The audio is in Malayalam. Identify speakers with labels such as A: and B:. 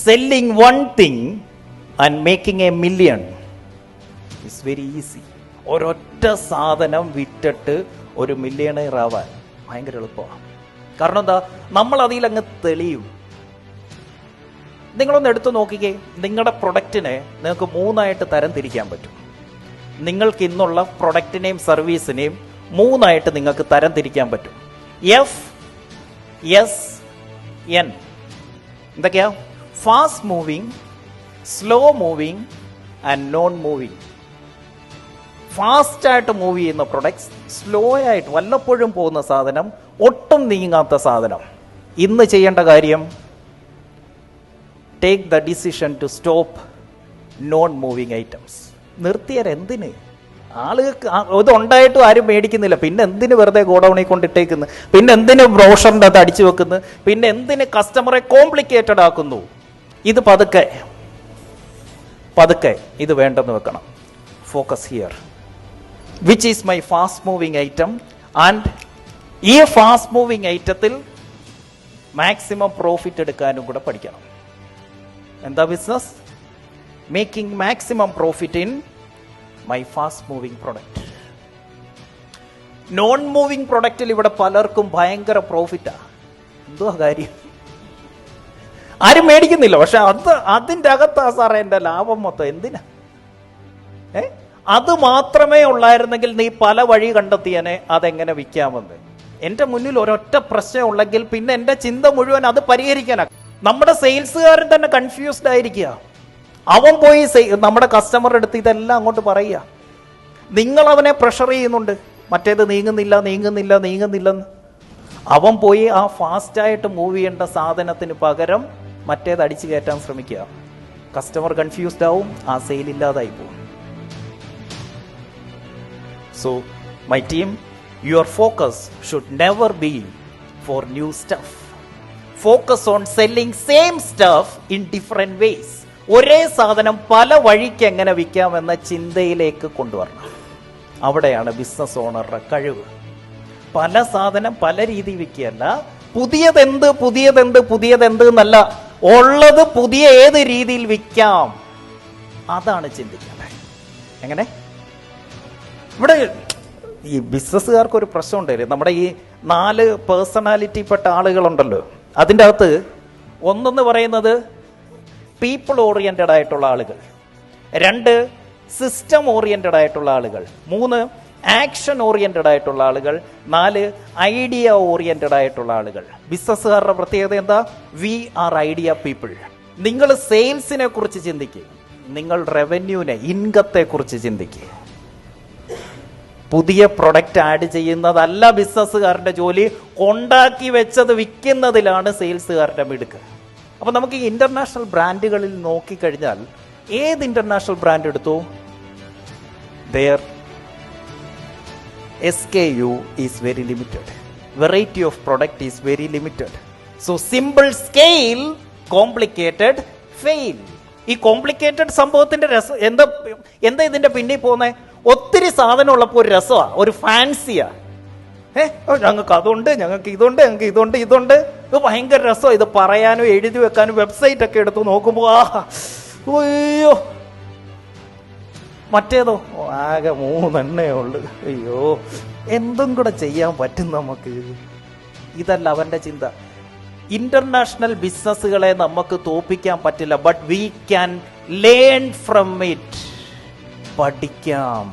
A: Selling one thing and making a million is very easy. ഒരൊറ്റ സാധനം വിറ്റിട്ട് ഒരു മില്യണയർ ആവാൻ ഭയങ്കര എളുപ്പമാണ്. കാരണം എന്താ, നമ്മൾ അതിലങ്ങ് തെളിയും. നിങ്ങളൊന്ന് എടുത്തു നോക്കിക്കേ, നിങ്ങളുടെ പ്രൊഡക്റ്റിനെ നിങ്ങൾക്ക് 3 തരം തിരിക്കാൻ പറ്റും. നിങ്ങൾക്ക് ഇന്നുള്ള പ്രൊഡക്റ്റിനെയും സർവീസിനെയും 3 നിങ്ങൾക്ക് തരം തിരിക്കാൻ പറ്റും. FSN എന്തൊക്കെയാ? Fast moving, slow moving and non moving. ഫാസ്റ്റായിട്ട് മൂവ് ചെയ്യുന്ന പ്രൊഡക്ട്സ്, സ്ലോ ആയിട്ട് വല്ലപ്പോഴും പോകുന്ന സാധനം, ഒട്ടും നീങ്ങാത്ത സാധനം. ഇന്ന് ചെയ്യേണ്ട കാര്യം, take the decision to stop non moving items. നിർത്തിയാൽ എന്തിന്? ആളുകൾക്ക് ഇതുണ്ടായിട്ടും ആരും മേടിക്കുന്നില്ല. പിന്നെ എന്തിന് വെറുതെ ഗോഡൌണിൽ കൊണ്ടിട്ടേക്കുന്നു? പിന്നെ എന്തിന് ബ്രോഷറിൻ്റെ അത് അടിച്ചു വെക്കുന്നു? പിന്നെ എന്തിന് കസ്റ്റമറെ കോംപ്ലിക്കേറ്റഡ് ആക്കുന്നു? ഇത് പതുക്കെ ഇത് വേണ്ടെന്ന് വെക്കണം. Focus here, which is my fast moving item, and ഈ ഫാസ്റ്റ് മൂവിങ് ഐറ്റത്തിൽ മാക്സിമം പ്രോഫിറ്റ് എടുക്കാനും കൂടെ പഠിക്കണം. എന്താ business? Making maximum profit in my fast moving product. Non moving പ്രൊഡക്റ്റിൽ ഇവിടെ പലർക്കും ഭയങ്കര പ്രോഫിറ്റാ. എന്തോ കാര്യം, ആരും മേടിക്കുന്നില്ല. പക്ഷെ അതിൻ്റെ അകത്താ സാറേ എൻ്റെ ലാഭം മൊത്തം. എന്തിനാ? അത് മാത്രമേ ഉള്ളായിരുന്നെങ്കിൽ നീ പല വഴി കണ്ടെത്തിയനെ അതെങ്ങനെ വിൽക്കാമെന്ന്. എൻ്റെ മുന്നിൽ ഒരൊറ്റ പ്രശ്നം ഉള്ളെങ്കിൽ പിന്നെ എൻ്റെ ചിന്ത മുഴുവൻ അത് പരിഹരിക്കാനാണ്. നമ്മുടെ സെയിൽസുകാരൻ തന്നെ കൺഫ്യൂസ്ഡ് ആയിരിക്കുക. അവൻ പോയി നമ്മുടെ കസ്റ്റമറുടെ അടുത്ത് ഇതെല്ലാം അങ്ങോട്ട് പറയുക. നിങ്ങൾ അവനെ പ്രഷർ ചെയ്യുന്നുണ്ട്, മറ്റേത് നീങ്ങുന്നില്ലെന്ന്. അവൻ പോയി ആ ഫാസ്റ്റായിട്ട് മൂവ് ചെയ്യേണ്ട സാധനത്തിന് പകരം മറ്റേത് അടിച്ചു കയറ്റാൻ ശ്രമിക്കുക. കസ്റ്റമർ കൺഫ്യൂസ്ഡ് ആവും, ആ സെയിൽ ഇല്ലാതായി പോകും. So, my team, your focus should never be for new stuff. Focus on selling same stuff in different ways. ഒരേ സാധനം പല വഴിക്ക് എങ്ങനെ വിൽക്കാമെന്ന ചിന്തയിലേക്ക് കൊണ്ടുവരണം. അവിടെയാണ് ബിസിനസ് ഓണറുടെ കഴിവ്. പല സാധനം പല രീതി വിൽക്കുകയല്ല, പുതിയതെന്ത് എന്നല്ല, ഉള്ളത് പുതിയ ഏത് രീതിയിൽ വിൽക്കാം, അതാണ് ചിന്തിക്കേണ്ടത്. എങ്ങനെ? ഇവിടെ ഈ ബിസിനസ്സുകാർക്കൊരു പ്രശ്നം ഉണ്ടായില്ലേ, നമ്മുടെ ഈ 4 പേഴ്സണാലിറ്റിപ്പെട്ട ആളുകളുണ്ടല്ലോ, അതിൻ്റെ അകത്ത് ഒന്നെന്ന് പറയുന്നത് പീപ്പിൾ ഓറിയൻറ്റഡ് ആയിട്ടുള്ള ആളുകൾ, 2 സിസ്റ്റം ഓറിയൻറ്റഡ് ആയിട്ടുള്ള ആളുകൾ, 3 ആക്ഷൻ ഓറിയൻറ്റഡ് ആയിട്ടുള്ള ആളുകൾ, 4 ഐഡിയ ഓറിയൻറ്റഡ് ആയിട്ടുള്ള ആളുകൾ. ബിസിനസ്സുകാരുടെ പ്രത്യേകത എന്താ? We are idea people. നിങ്ങൾ സെയിൽസിനെ കുറിച്ച് ചിന്തിക്കുക, നിങ്ങൾ റവന്യൂനെ, ഇൻകത്തെ കുറിച്ച് ചിന്തിക്കുക. പുതിയ പ്രൊഡക്റ്റ് ആഡ് ചെയ്യുന്നതല്ല ബിസിനസ്സുകാരൻ്റെ ജോലി, ഉണ്ടാക്കി വെച്ചത് വിൽക്കുന്നതിലാണ് സെയിൽസുകാരുടെ മിടുക്ക്. അപ്പം നമുക്ക് ഈ ഇന്റർനാഷണൽ ബ്രാൻഡുകളിൽ നോക്കിക്കഴിഞ്ഞാൽ, ഏത് ഇന്റർനാഷണൽ ബ്രാൻഡ് എടുത്തു, their SKU is very limited, variety of product is very limited. So simple scale, complicated fail. ഈ കോംപ്ലിക്കേറ്റഡ് സംഭവത്തിന്റെ രസം എന്താ ഇതിന്റെ പിന്നിൽ പോകുന്നത്? ഒത്തിരി സാധനം ഉള്ളപ്പോൾ ഒരു രസമാണ്, ഒരു ഫാൻസിയാ. ഞങ്ങൾക്ക് അതുണ്ട്, ഞങ്ങൾക്ക് ഇതുണ്ട്, ഞങ്ങൾക്ക് ഇതുണ്ട്. ഇത് ഭയങ്കര രസമാണ്. ഇത് പറയാനും എഴുതി വെക്കാനും വെബ്സൈറ്റ് ഒക്കെ എടുത്ത് നോക്കുമ്പോൾ അയ്യോ. മറ്റേതോ ആകെ 3 ഉള്ളു. അയ്യോ, എന്തും കൂടെ ചെയ്യാൻ പറ്റും നമുക്ക്. ഇതല്ല അവന്റെ ചിന്ത. ഇന്റർനാഷണൽ ബിസിനസ്സുകളെ നമുക്ക് തോൽപ്പിക്കാൻ പറ്റില്ല, but we can learn from it. പഠിക്കാം.